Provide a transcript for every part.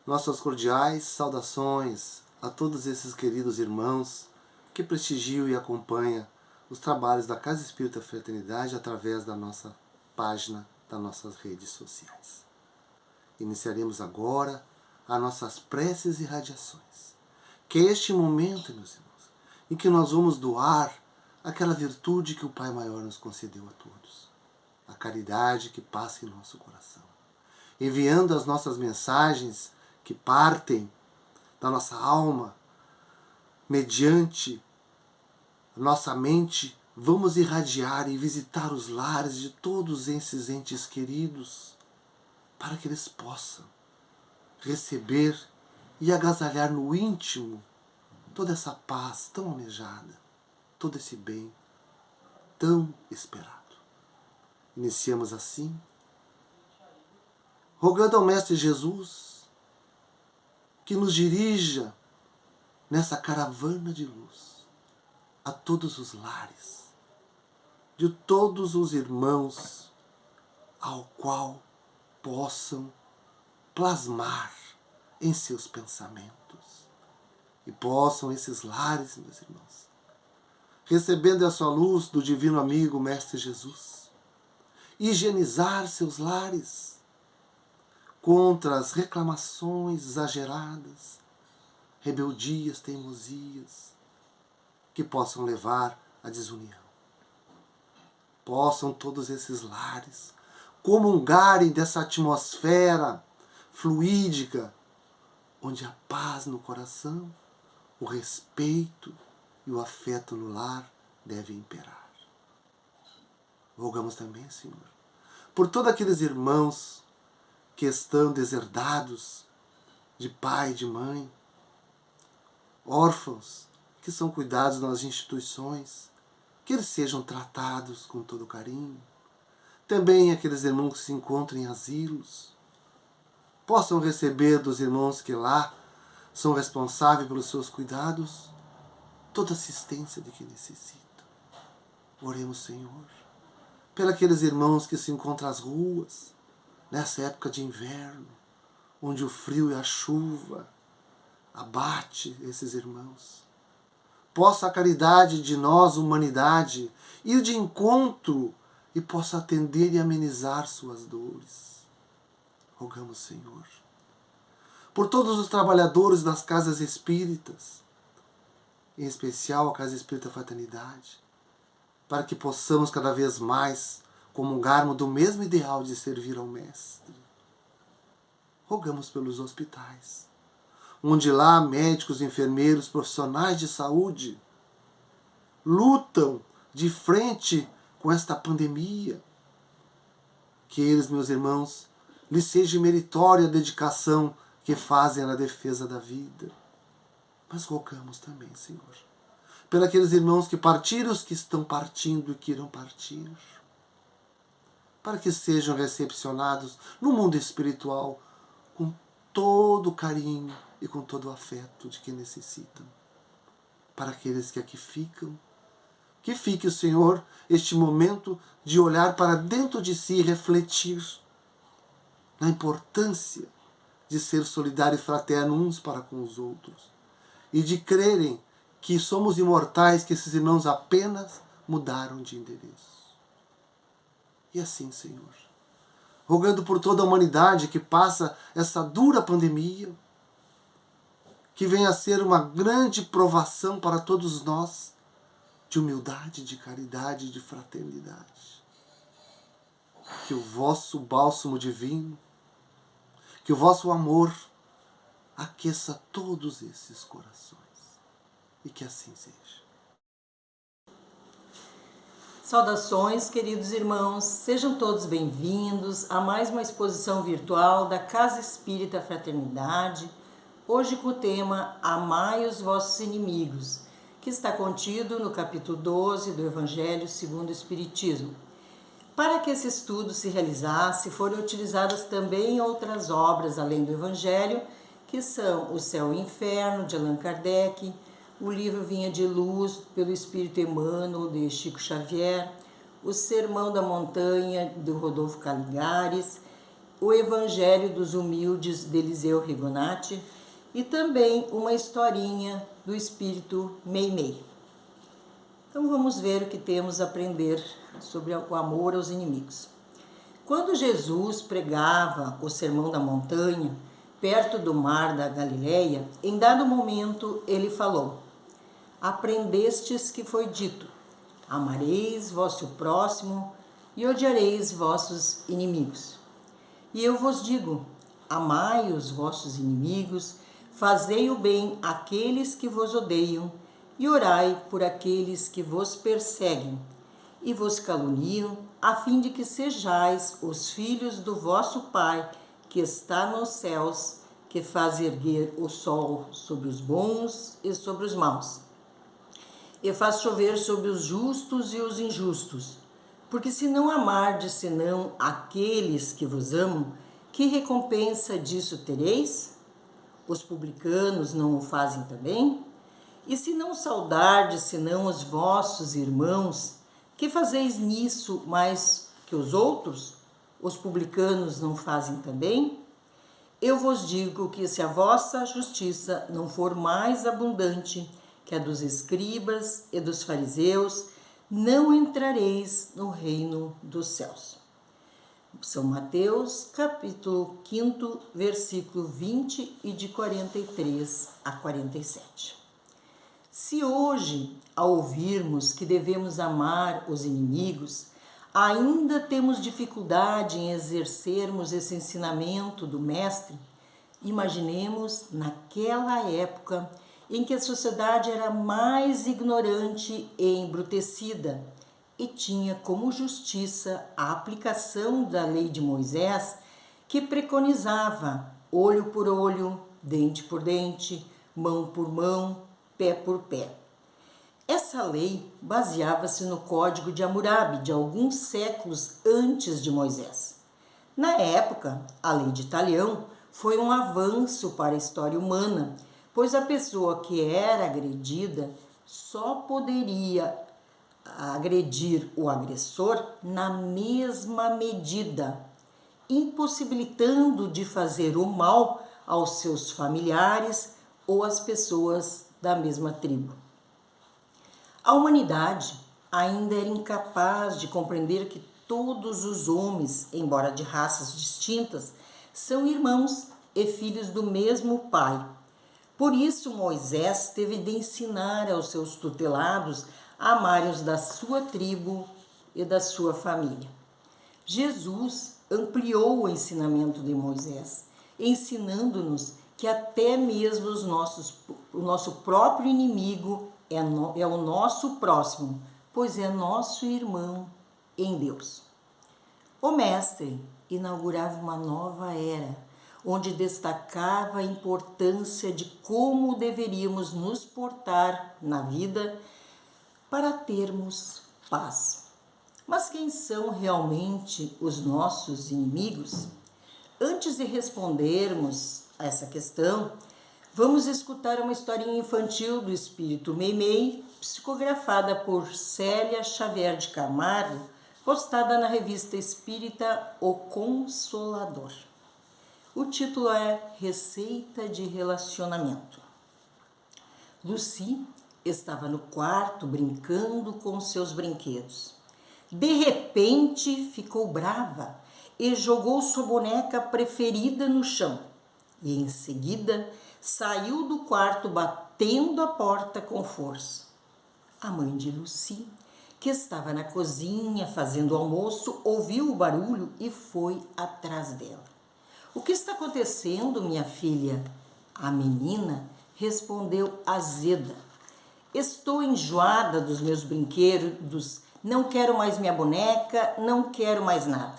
Nossas cordiais saudações a todos esses queridos irmãos que prestigiam e acompanham os trabalhos da Casa Espírita Fraternidade através da nossa página, das nossas redes sociais. Iniciaremos agora as nossas preces e radiações, que é este momento, meus irmãos, em que nós vamos doar aquela virtude que o Pai Maior nos concedeu a todos, a caridade que passa em nosso coração, enviando as nossas mensagens que partem da nossa alma, mediante nossa mente, vamos irradiar e visitar os lares de todos esses entes queridos, para que eles possam receber e agasalhar no íntimo toda essa paz tão almejada, todo esse bem tão esperado. Iniciamos assim, rogando ao Mestre Jesus que nos dirija nessa caravana de luz a todos os lares, de todos os irmãos, ao qual possam plasmar em seus pensamentos. E possam esses lares, meus irmãos, recebendo a sua luz do divino amigo Mestre Jesus, higienizar seus lares contra as reclamações exageradas, rebeldias, teimosias, que possam levar à desunião. Possam todos esses lares comungarem dessa atmosfera fluídica, onde a paz no coração, o respeito e o afeto no lar devem imperar. Rogamos também, Senhor, por todos aqueles irmãos que estão deserdados de pai e de mãe, órfãos que são cuidados nas instituições, que eles sejam tratados com todo carinho. Também aqueles irmãos que se encontram em asilos, possam receber dos irmãos que lá são responsáveis pelos seus cuidados, toda assistência de que necessitam. Oremos, Senhor, pelos aqueles irmãos que se encontram às ruas, nessa época de inverno, onde o frio e a chuva abate esses irmãos. Possa a caridade de nós, humanidade, ir de encontro e possa atender e amenizar suas dores. Rogamos, Senhor, por todos os trabalhadores das casas espíritas, em especial a Casa Espírita Fraternidade, para que possamos cada vez mais comungarmos do mesmo ideal de servir ao Mestre. Rogamos pelos hospitais, onde lá médicos, enfermeiros, profissionais de saúde lutam de frente com esta pandemia. Que eles, meus irmãos, lhes seja meritória a dedicação que fazem na defesa da vida. Mas rogamos também, Senhor, pelos aqueles irmãos que partiram, os que estão partindo e que irão partir, para que sejam recepcionados no mundo espiritual com todo o carinho e com todo o afeto de que necessitam. Para aqueles que aqui ficam, que fique, o Senhor, este momento de olhar para dentro de si e refletir na importância de ser solidário e fraterno uns para com os outros e de crerem que somos imortais, que esses irmãos apenas mudaram de endereço. E assim, Senhor, rogando por toda a humanidade que passa essa dura pandemia, que venha a ser uma grande provação para todos nós, de humildade, de caridade, de fraternidade. Que o vosso bálsamo divino, que o vosso amor aqueça todos esses corações. E que assim seja. Saudações, queridos irmãos, sejam todos bem-vindos a mais uma exposição virtual da Casa Espírita Fraternidade, hoje com o tema Amai os vossos inimigos, que está contido no capítulo 12 do Evangelho segundo o Espiritismo. Para que esse estudo se realizasse, foram utilizadas também outras obras além do Evangelho, que são O Céu e o Inferno, de Allan Kardec, o livro Vinha de Luz, pelo Espírito Emmanuel, de Chico Xavier, o Sermão da Montanha, do Rodolfo Caligares, o Evangelho dos Humildes de Eliseu Rigonati e também uma historinha do espírito Meimei. Então vamos ver o que temos a aprender sobre o amor aos inimigos. Quando Jesus pregava o Sermão da Montanha, perto do mar da Galileia, em dado momento ele falou: aprendestes que foi dito, amareis vosso próximo e odiareis vossos inimigos. E eu vos digo, amai os vossos inimigos, fazei o bem àqueles que vos odeiam, e orai por aqueles que vos perseguem e vos caluniam, a fim de que sejais os filhos do vosso Pai, que está nos céus, que faz erguer o sol sobre os bons e sobre os maus, e faz chover sobre os justos e os injustos. Porque se não amardes senão aqueles que vos amam, que recompensa disso tereis? Os publicanos não o fazem também? E se não saudardes senão os vossos irmãos, que fazeis nisso mais que os outros? Os publicanos não fazem também? Eu vos digo que se a vossa justiça não for mais abundante que a dos escribas e dos fariseus, não entrareis no reino dos céus. São Mateus, capítulo 5, versículo 20 e de 43 a 47. Se hoje, ao ouvirmos que devemos amar os inimigos, ainda temos dificuldade em exercermos esse ensinamento do Mestre, imaginemos naquela época em que a sociedade era mais ignorante e embrutecida e tinha como justiça a aplicação da lei de Moisés, que preconizava olho por olho, dente por dente, mão por mão, pé por pé. Essa lei baseava-se no Código de Hammurabi, de alguns séculos antes de Moisés. Na época, a lei de Talião foi um avanço para a história humana, pois a pessoa que era agredida só poderia agredir o agressor na mesma medida, impossibilitando de fazer o mal aos seus familiares ou às pessoas da mesma tribo. A humanidade ainda era incapaz de compreender que todos os homens, embora de raças distintas, são irmãos e filhos do mesmo Pai. Por isso, Moisés teve de ensinar aos seus tutelados a amarem os da sua tribo e da sua família. Jesus ampliou o ensinamento de Moisés, ensinando-nos que até mesmo o nosso próprio inimigo é o nosso próximo, pois é nosso irmão em Deus. O Mestre inaugurava uma nova era, onde destacava a importância de como deveríamos nos portar na vida para termos paz. Mas quem são realmente os nossos inimigos? Antes de respondermos a essa questão, vamos escutar uma historinha infantil do espírito Meimei, psicografada por Célia Xavier de Camargo, postada na revista espírita O Consolador. O título é Receita de Relacionamento. Lucy estava no quarto brincando com seus brinquedos. De repente ficou brava e jogou sua boneca preferida no chão. E em seguida saiu do quarto batendo a porta com força. A mãe de Lucy, que estava na cozinha fazendo almoço, ouviu o barulho e foi atrás dela. O que está acontecendo, minha filha? A menina respondeu azeda. Estou enjoada dos meus brinquedos, não quero mais minha boneca, não quero mais nada.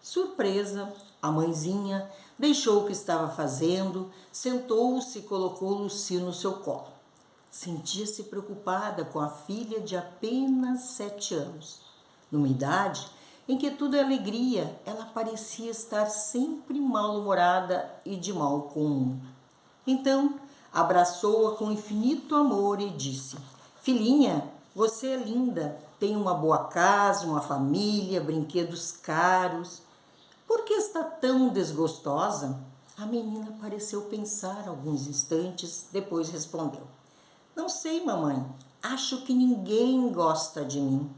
Surpresa, a mãezinha deixou o que estava fazendo, sentou-se e colocou Lucy no seu colo. Sentia-se preocupada com a filha de apenas 7 anos. Numa idade em que tudo é alegria, ela parecia estar sempre mal-humorada e de mal com o mundo. Então, abraçou-a com infinito amor e disse: Filhinha, você é linda, tem uma boa casa, uma família, brinquedos caros. Por que está tão desgostosa? A menina pareceu pensar alguns instantes, depois respondeu: Não sei, mamãe. Acho que ninguém gosta de mim.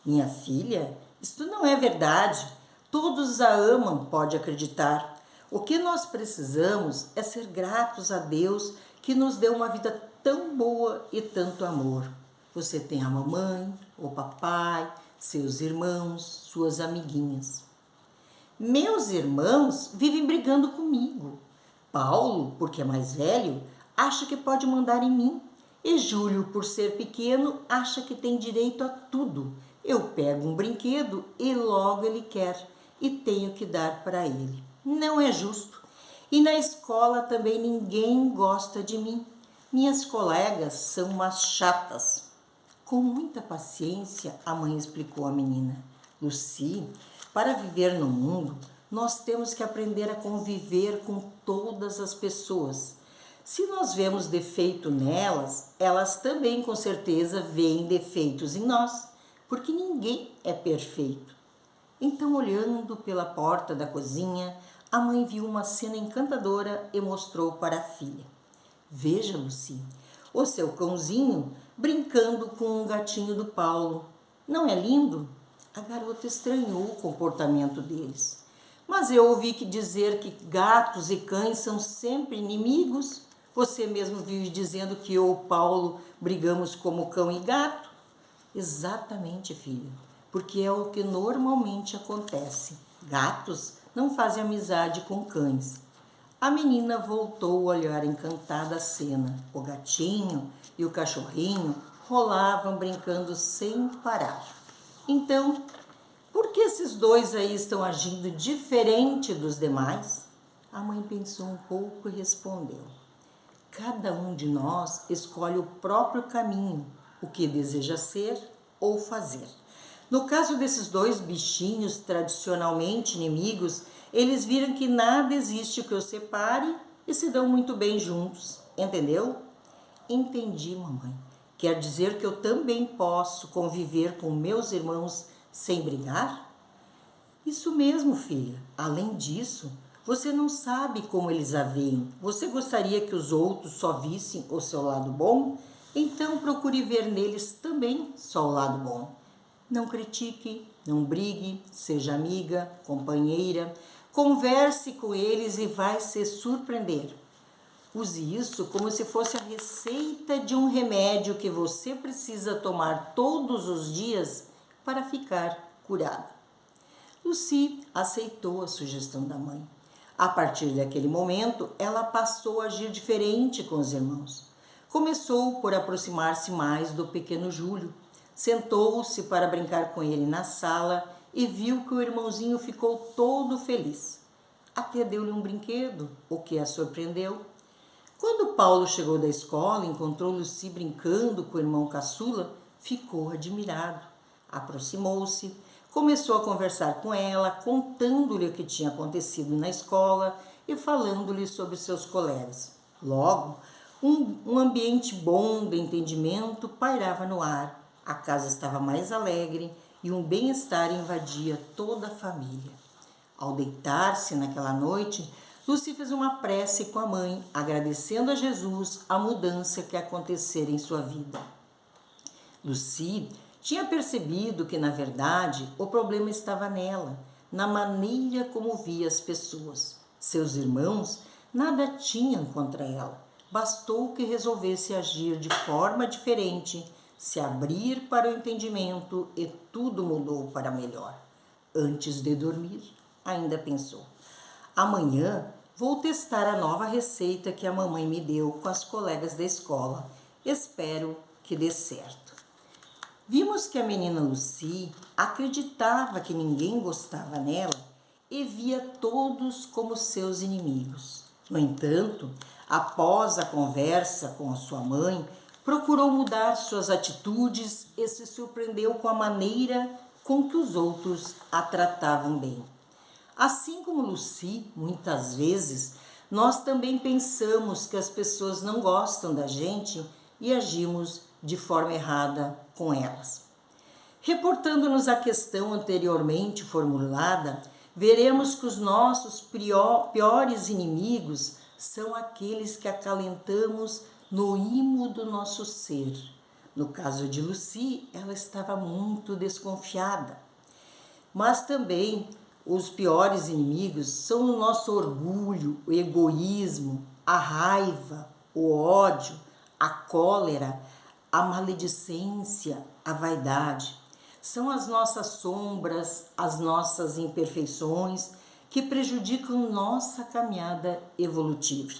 Minha filha, isto não é verdade. Todos a amam, pode acreditar. O que nós precisamos é ser gratos a Deus que nos deu uma vida tão boa e tanto amor. Você tem a mamãe, o papai, seus irmãos, suas amiguinhas. Meus irmãos vivem brigando comigo. Paulo, porque é mais velho, acha que pode mandar em mim. E Júlio, por ser pequeno, acha que tem direito a tudo. Eu pego um brinquedo e logo ele quer e tenho que dar para ele. Não é justo. E na escola também ninguém gosta de mim. Minhas colegas são umas chatas. Com muita paciência, a mãe explicou à menina. Lucy, para viver no mundo, nós temos que aprender a conviver com todas as pessoas. Se nós vemos defeito nelas, elas também com certeza veem defeitos em nós, porque ninguém é perfeito. Então, olhando pela porta da cozinha, a mãe viu uma cena encantadora e mostrou para a filha. Veja, Lucy, o seu cãozinho brincando com o gatinho do Paulo. Não é lindo? A garota estranhou o comportamento deles. Mas eu ouvi dizer que gatos e cães são sempre inimigos. Você mesmo vive dizendo que eu e o Paulo brigamos como cão e gato. Exatamente, filha, porque é o que normalmente acontece. Gatos não fazem amizade com cães. A menina voltou a olhar encantada a cena. O gatinho e o cachorrinho rolavam brincando sem parar. Então, por que esses dois aí estão agindo diferente dos demais? A mãe pensou um pouco e respondeu: Cada um de nós escolhe o próprio caminho, o que deseja ser ou fazer. No caso desses dois bichinhos tradicionalmente inimigos, eles viram que nada existe que os separe e se dão muito bem juntos. Entendeu? Entendi, mamãe. Quer dizer que eu também posso conviver com meus irmãos sem brigar? Isso mesmo, filha. Além disso, você não sabe como eles a veem. Você gostaria que os outros só vissem o seu lado bom? Então procure ver neles também só o lado bom. Não critique, não brigue, seja amiga, companheira. Converse com eles e vai se surpreender. Use isso como se fosse a receita de um remédio que você precisa tomar todos os dias para ficar curada. Lucy aceitou a sugestão da mãe. A partir daquele momento, ela passou a agir diferente com os irmãos. Começou por aproximar-se mais do pequeno Júlio. Sentou-se para brincar com ele na sala e viu que o irmãozinho ficou todo feliz. Até deu-lhe um brinquedo, o que a surpreendeu. Quando Paulo chegou da escola e encontrou Lucy brincando com o irmão caçula, ficou admirado. Aproximou-se, começou a conversar com ela, contando-lhe o que tinha acontecido na escola e falando-lhe sobre seus colegas. Logo, um ambiente bom de entendimento pairava no ar. A casa estava mais alegre e um bem-estar invadia toda a família. Ao deitar-se naquela noite, Lucy fez uma prece com a mãe, agradecendo a Jesus a mudança que acontecera em sua vida. Lucy tinha percebido que, na verdade, o problema estava nela, na maneira como via as pessoas. Seus irmãos nada tinham contra ela. Bastou que resolvesse agir de forma diferente, se abrir para o entendimento e tudo mudou para melhor. Antes de dormir, ainda pensou: amanhã vou testar a nova receita que a mamãe me deu com as colegas da escola. Espero que dê certo. Vimos que a menina Lucy acreditava que ninguém gostava nela e via todos como seus inimigos. No entanto, após a conversa com a sua mãe, procurou mudar suas atitudes e se surpreendeu com a maneira com que os outros a tratavam bem. Assim como Lucy, muitas vezes, nós também pensamos que as pessoas não gostam da gente e agimos de forma errada com elas. Reportando-nos à questão anteriormente formulada, veremos que os nossos piores inimigos são aqueles que acalentamos no imo do nosso ser. No caso de Lucy, ela estava muito desconfiada. Mas também os piores inimigos são o nosso orgulho, o egoísmo, a raiva, o ódio, a cólera, a maledicência, a vaidade. São as nossas sombras, as nossas imperfeições que prejudicam nossa caminhada evolutiva.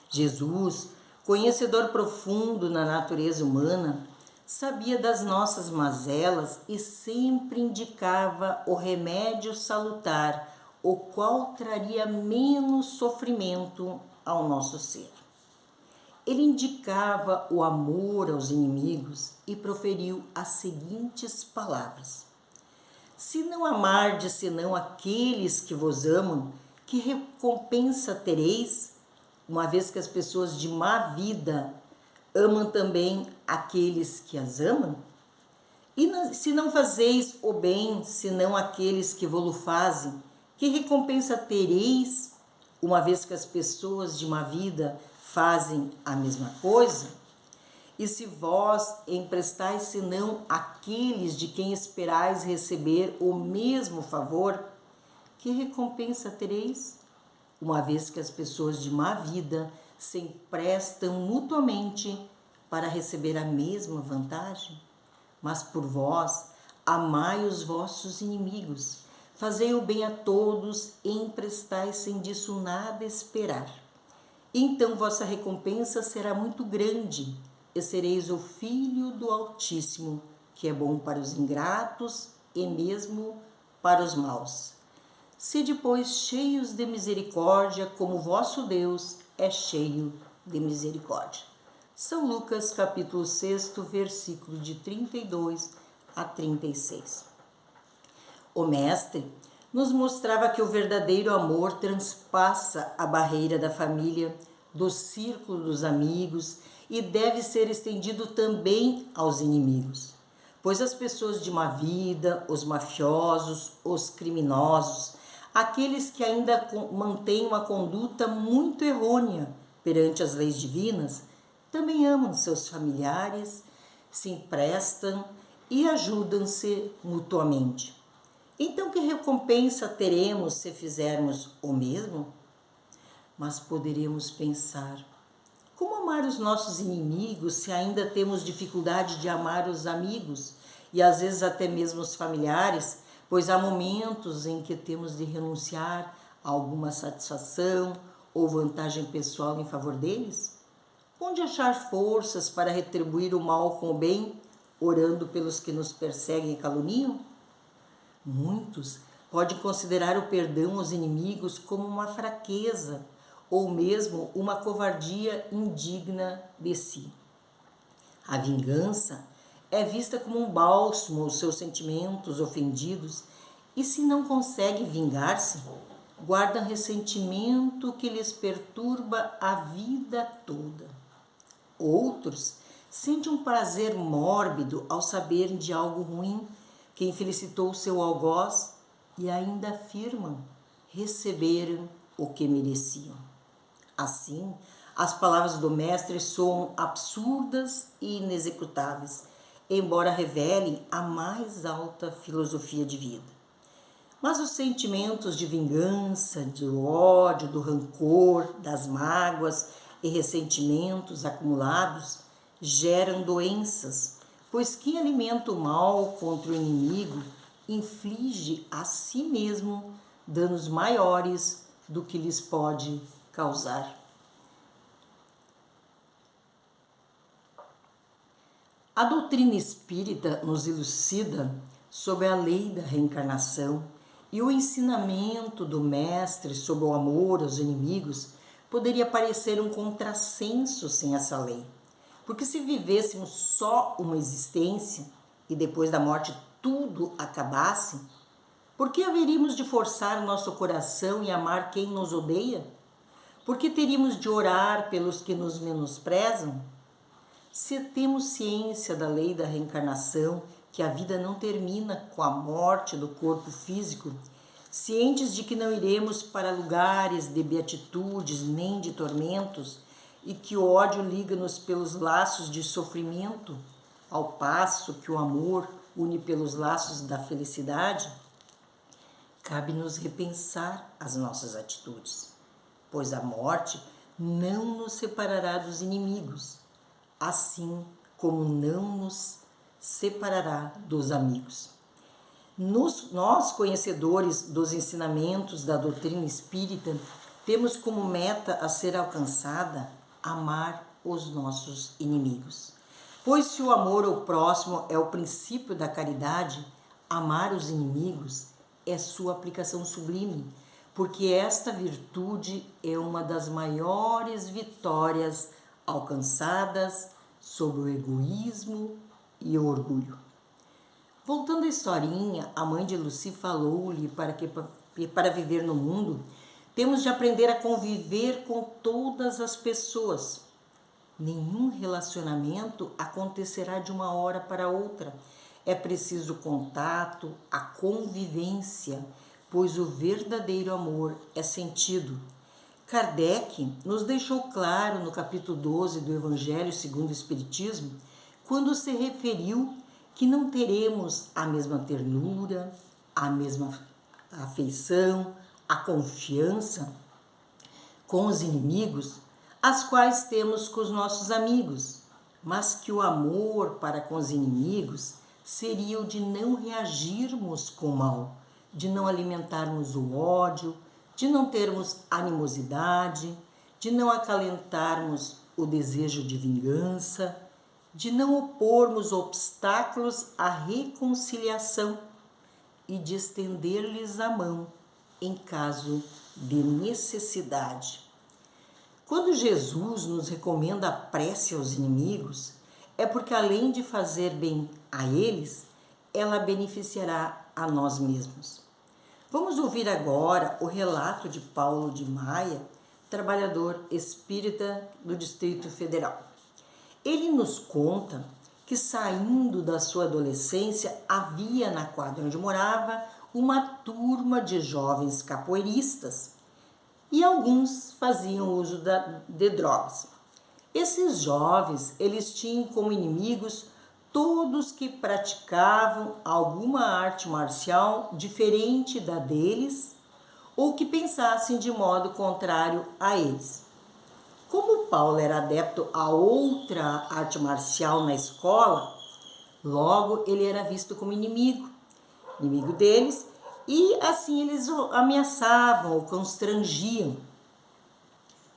Jesus, conhecedor profundo na natureza humana, sabia das nossas mazelas e sempre indicava o remédio salutar, o qual traria menos sofrimento ao nosso ser. Ele indicava o amor aos inimigos e proferiu as seguintes palavras: se não amardes senão aqueles que vos amam, que recompensa tereis, uma vez que as pessoas de má vida amam também aqueles que as amam? E se não fazeis o bem, senão aqueles que vô-lo fazem, que recompensa tereis, uma vez que as pessoas de má vida fazem a mesma coisa? E se vós emprestais senão aqueles de quem esperais receber o mesmo favor, que recompensa tereis? Uma vez que as pessoas de má vida se emprestam mutuamente para receber a mesma vantagem? Mas por vós, amai os vossos inimigos, fazei o bem a todos e emprestai sem disso nada esperar. Então vossa recompensa será muito grande, e sereis o Filho do Altíssimo, que é bom para os ingratos e mesmo para os maus. Sede, pois, cheios de misericórdia, como vosso Deus é cheio de misericórdia. São Lucas, capítulo 6, versículo de 32 a 36. O Mestre nos mostrava que o verdadeiro amor transpassa a barreira da família, do círculo dos amigos e deve ser estendido também aos inimigos. Pois as pessoas de má vida, os mafiosos, os criminosos, aqueles que ainda mantêm uma conduta muito errônea perante as leis divinas, também amam seus familiares, se emprestam e ajudam-se mutuamente. Então, que recompensa teremos se fizermos o mesmo? Mas poderemos pensar: como amar os nossos inimigos se ainda temos dificuldade de amar os amigos e às vezes até mesmo os familiares, pois há momentos em que temos de renunciar a alguma satisfação ou vantagem pessoal em favor deles? Onde achar forças para retribuir o mal com o bem, orando pelos que nos perseguem e caluniam? Muitos podem considerar o perdão aos inimigos como uma fraqueza ou mesmo uma covardia indigna de si. A vingança é vista como um bálsamo aos seus sentimentos ofendidos e, se não consegue vingar-se, guardam ressentimento que lhes perturba a vida toda. Outros sentem um prazer mórbido ao saber de algo ruim que infelicitou seu algoz e ainda afirmam receberam o que mereciam. Assim, as palavras do Mestre soam absurdas e inexecutáveis, embora revelem a mais alta filosofia de vida. Mas os sentimentos de vingança, do ódio, do rancor, das mágoas e ressentimentos acumulados geram doenças, pois quem alimenta o mal contra o inimigo inflige a si mesmo danos maiores do que lhes pode causar. A doutrina espírita nos elucida sobre a lei da reencarnação e o ensinamento do Mestre sobre o amor aos inimigos poderia parecer um contrassenso sem essa lei. Porque se vivêssemos só uma existência e depois da morte tudo acabasse, por que haveríamos de forçar nosso coração e amar quem nos odeia? Por que teríamos de orar pelos que nos menosprezam? Se temos ciência da lei da reencarnação, que a vida não termina com a morte do corpo físico, cientes de que não iremos para lugares de beatitudes nem de tormentos, e que o ódio liga-nos pelos laços de sofrimento, ao passo que o amor une pelos laços da felicidade, cabe-nos repensar as nossas atitudes, pois a morte não nos separará dos inimigos, assim como não nos separará dos amigos. Nós, conhecedores dos ensinamentos da doutrina espírita, temos como meta a ser alcançada amar os nossos inimigos. Pois se o amor ao próximo é o princípio da caridade, amar os inimigos é sua aplicação sublime, porque esta virtude é uma das maiores vitórias alcançadas sobre o egoísmo e o orgulho. Voltando à historinha, a mãe de Lucy falou-lhe para viver no mundo, temos de aprender a conviver com todas as pessoas. Nenhum relacionamento acontecerá de uma hora para outra. É preciso contato, a convivência, pois o verdadeiro amor é sentido. Kardec nos deixou claro no capítulo 12 do Evangelho segundo o Espiritismo, quando se referiu que não teremos a mesma ternura, a mesma afeição, a confiança com os inimigos, as quais temos com os nossos amigos, mas que o amor para com os inimigos seria o de não reagirmos com o mal, de não alimentarmos o ódio, de não termos animosidade, de não acalentarmos o desejo de vingança, de não opormos obstáculos à reconciliação e de estender-lhes a mão em caso de necessidade. Quando Jesus nos recomenda a prece aos inimigos, é porque além de fazer bem a eles, ela beneficiará a nós mesmos. Vamos ouvir agora o relato de Paulo de Maia, trabalhador espírita do Distrito Federal. Ele nos conta que, saindo da sua adolescência, havia na quadra onde morava uma turma de jovens capoeiristas e alguns faziam uso de drogas. Esses jovens, eles tinham como inimigos todos que praticavam alguma arte marcial diferente da deles ou que pensassem de modo contrário a eles. Como Paulo era adepto a outra arte marcial na escola, logo ele era visto como inimigo deles, e assim eles o ameaçavam, o constrangiam.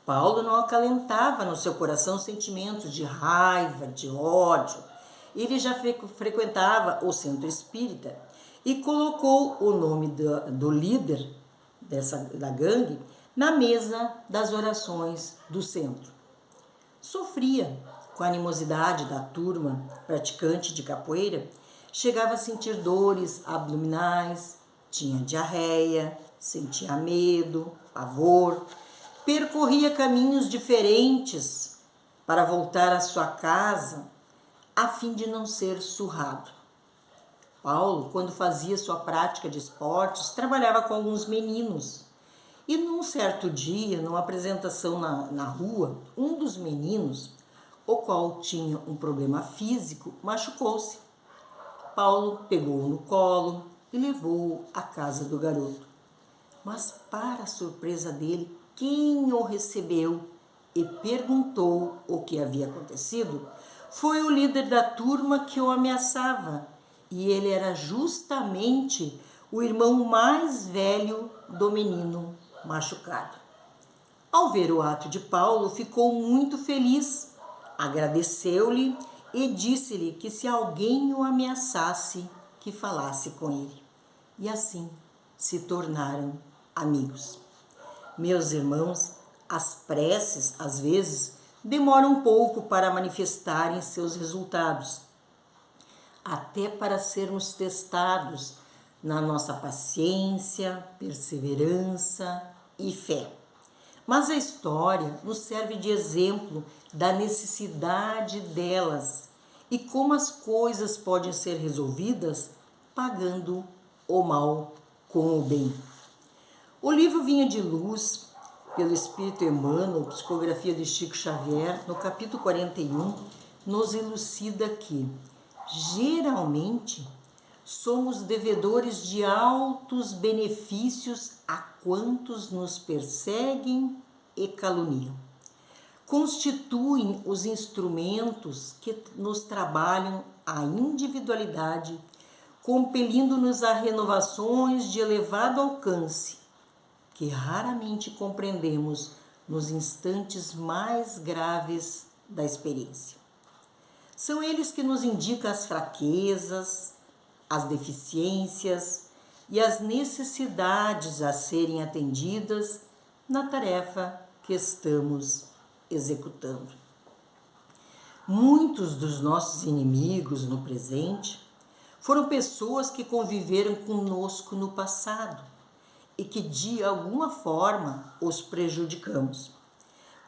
Paulo não acalentava no seu coração sentimentos de raiva, de ódio. Ele já frequentava o centro espírita e colocou o nome do líder da gangue na mesa das orações do centro. Sofria com a animosidade da turma praticante de capoeira, chegava a sentir dores abdominais, tinha diarreia, sentia medo, pavor, percorria caminhos diferentes para voltar à sua casa a fim de não ser surrado. Paulo, quando fazia sua prática de esportes, trabalhava com alguns meninos. E num certo dia, numa apresentação na rua, um dos meninos, o qual tinha um problema físico, machucou-se. Paulo pegou-o no colo e levou-o à casa do garoto. Mas, para a surpresa dele, quem o recebeu e perguntou o que havia acontecido foi o líder da turma que o ameaçava, e ele era justamente o irmão mais velho do menino machucado. Ao ver o ato de Paulo, ficou muito feliz, agradeceu-lhe e disse-lhe que se alguém o ameaçasse, que falasse com ele. E assim se tornaram amigos. Meus irmãos, as preces, às vezes, demoram um pouco para manifestarem seus resultados, até para sermos testados na nossa paciência, perseverança e fé. Mas a história nos serve de exemplo da necessidade delas e como as coisas podem ser resolvidas pagando o mal com o bem. O livro Vinha de Luz, pelo Espírito Emmanuel, psicografia de Chico Xavier, no capítulo 41, nos elucida que, geralmente, somos devedores de altos benefícios a quantos nos perseguem e caluniam. Constituem os instrumentos que nos trabalham a individualidade, compelindo-nos a renovações de elevado alcance, que raramente compreendemos nos instantes mais graves da experiência. São eles que nos indicam as fraquezas, as deficiências e as necessidades a serem atendidas na tarefa que estamos executando. Muitos dos nossos inimigos no presente foram pessoas que conviveram conosco no passado e que de alguma forma os prejudicamos.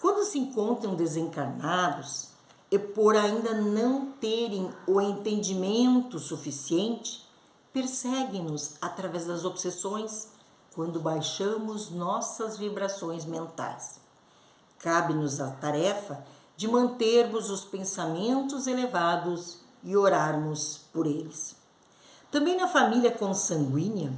Quando se encontram desencarnados e por ainda não terem o entendimento suficiente, perseguem-nos através das obsessões quando baixamos nossas vibrações mentais. Cabe-nos a tarefa de mantermos os pensamentos elevados e orarmos por eles. Também na família consanguínea,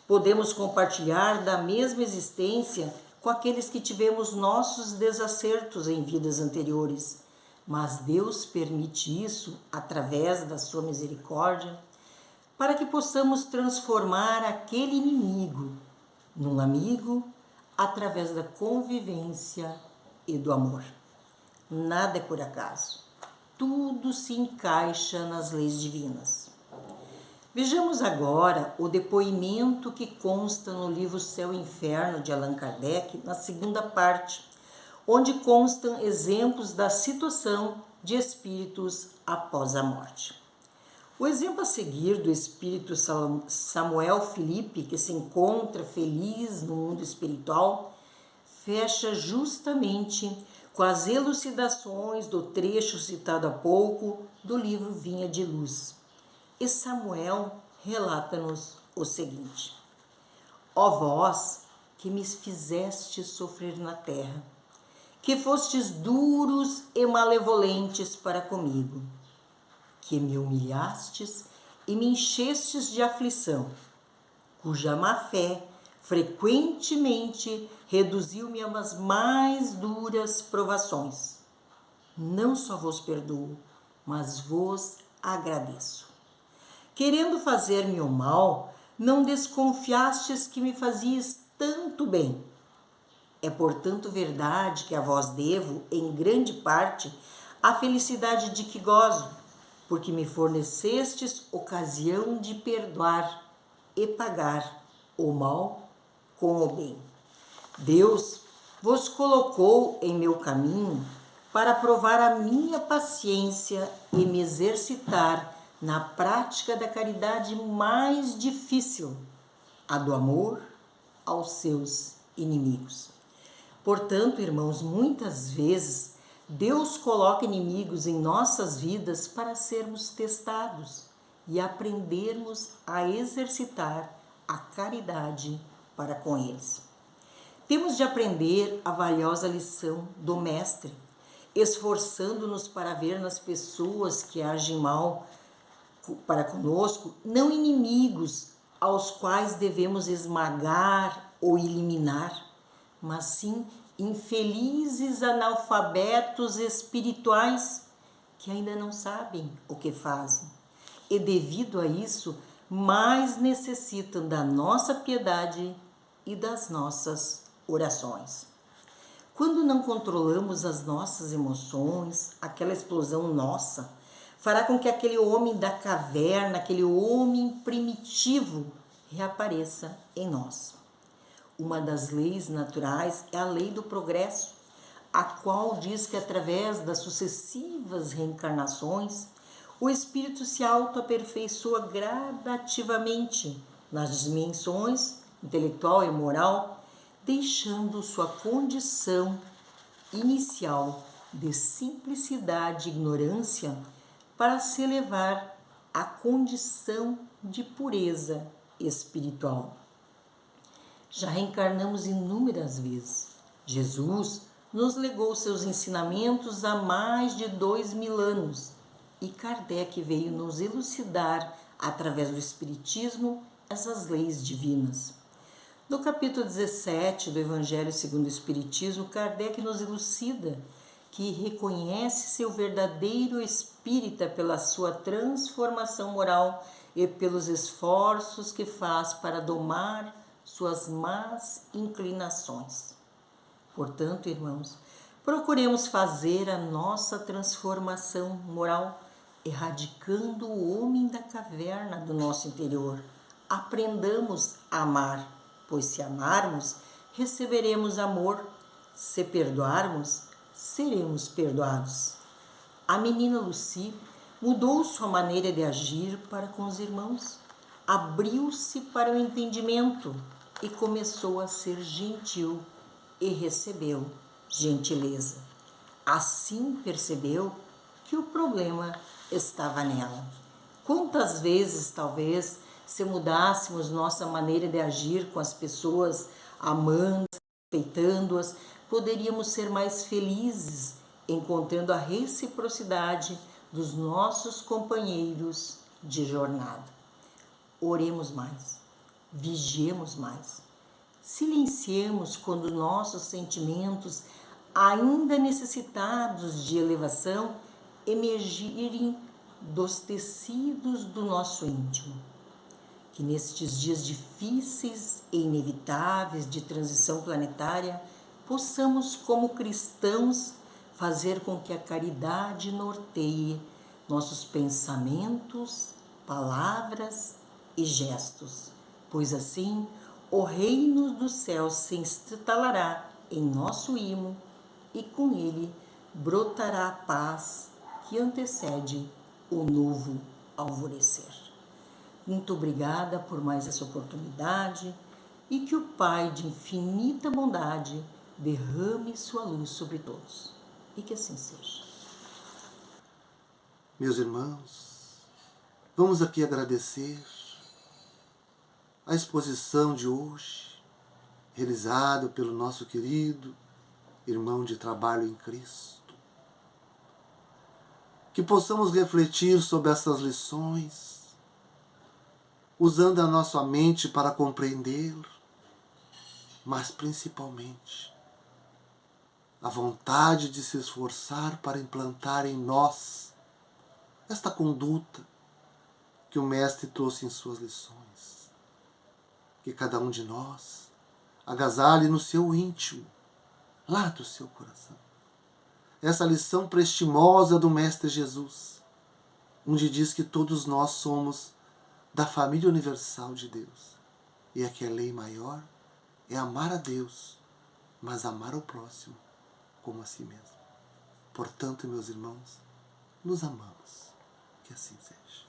podemos compartilhar da mesma existência com aqueles que tivemos nossos desacertos em vidas anteriores, mas Deus permite isso através da sua misericórdia para que possamos transformar aquele inimigo num amigo através da convivência e do amor. Nada é por acaso. Tudo se encaixa nas leis divinas. Vejamos agora o depoimento que consta no livro Céu e Inferno de Allan Kardec, na segunda parte, onde constam exemplos da situação de espíritos após a morte. O exemplo a seguir do espírito Samuel Felipe, que se encontra feliz no mundo espiritual, fecha justamente com as elucidações do trecho citado há pouco do livro Vinha de Luz. E Samuel relata-nos o seguinte: ó vós que me fizestes sofrer na terra, que fostes duros e malevolentes para comigo, que me humilhastes e me enchestes de aflição, cuja má fé frequentemente reduziu-me a umas mais duras provações. Não só vos perdoo, mas vos agradeço. Querendo fazer-me o mal, não desconfiastes que me fazias tanto bem. É, portanto, verdade que a vós devo, em grande parte, a felicidade de que gozo, porque me fornecestes ocasião de perdoar e pagar o mal com o bem. Deus vos colocou em meu caminho para provar a minha paciência e me exercitar na prática da caridade mais difícil, a do amor aos seus inimigos. Portanto, irmãos, muitas vezes Deus coloca inimigos em nossas vidas para sermos testados e aprendermos a exercitar a caridade para com eles. Temos de aprender a valiosa lição do Mestre, esforçando-nos para ver nas pessoas que agem mal para conosco, não inimigos aos quais devemos esmagar ou eliminar, mas sim infelizes analfabetos espirituais que ainda não sabem o que fazem e, devido a isso, mais necessitam da nossa piedade e das nossas orações. Quando não controlamos as nossas emoções, aquela explosão nossa fará com que aquele homem da caverna, aquele homem primitivo, reapareça em nós. Uma das leis naturais é a lei do progresso, a qual diz que através das sucessivas reencarnações, o espírito se autoaperfeiçoa gradativamente nas dimensões intelectual e moral, deixando sua condição inicial de simplicidade e ignorância para se elevar à condição de pureza espiritual. Já reencarnamos inúmeras vezes. Jesus nos legou seus ensinamentos há mais de 2000 anos e Kardec veio nos elucidar, através do Espiritismo, essas leis divinas. No capítulo 17 do Evangelho segundo o Espiritismo, Kardec nos elucida que reconhece seu verdadeiro espírita pela sua transformação moral e pelos esforços que faz para domar suas más inclinações. Portanto, irmãos, procuremos fazer a nossa transformação moral, erradicando o homem da caverna do nosso interior. Aprendamos a amar, pois se amarmos, receberemos amor. Se perdoarmos, seremos perdoados. A menina Lucy mudou sua maneira de agir para com os irmãos, abriu-se para o entendimento e começou a ser gentil e recebeu gentileza. Assim percebeu que o problema estava nela. Quantas vezes, talvez, se mudássemos nossa maneira de agir com as pessoas, amando, respeitando-as, poderíamos ser mais felizes, encontrando a reciprocidade dos nossos companheiros de jornada. Oremos mais, vigiemos mais, silenciemos quando nossos sentimentos, ainda necessitados de elevação, emergirem dos tecidos do nosso íntimo. Que nestes dias difíceis e inevitáveis de transição planetária, possamos, como cristãos, fazer com que a caridade norteie nossos pensamentos, palavras e gestos, pois assim o reino dos céus se instalará em nosso imo e com ele brotará a paz que antecede o novo alvorecer. Muito obrigada por mais essa oportunidade e que o Pai de infinita bondade derrame sua luz sobre todos. E que assim seja. Meus irmãos, vamos aqui agradecer a exposição de hoje, realizada pelo nosso querido irmão de trabalho em Cristo. Que possamos refletir sobre essas lições, usando a nossa mente para compreender, mas principalmente a vontade de se esforçar para implantar em nós esta conduta que o Mestre trouxe em suas lições. Que cada um de nós agasalhe no seu íntimo, lá do seu coração, essa lição prestimosa do Mestre Jesus, onde diz que todos nós somos da família universal de Deus. E aqui a lei maior é amar a Deus, mas amar o próximo como a si mesmo. Portanto, meus irmãos, nos amamos. Que assim seja.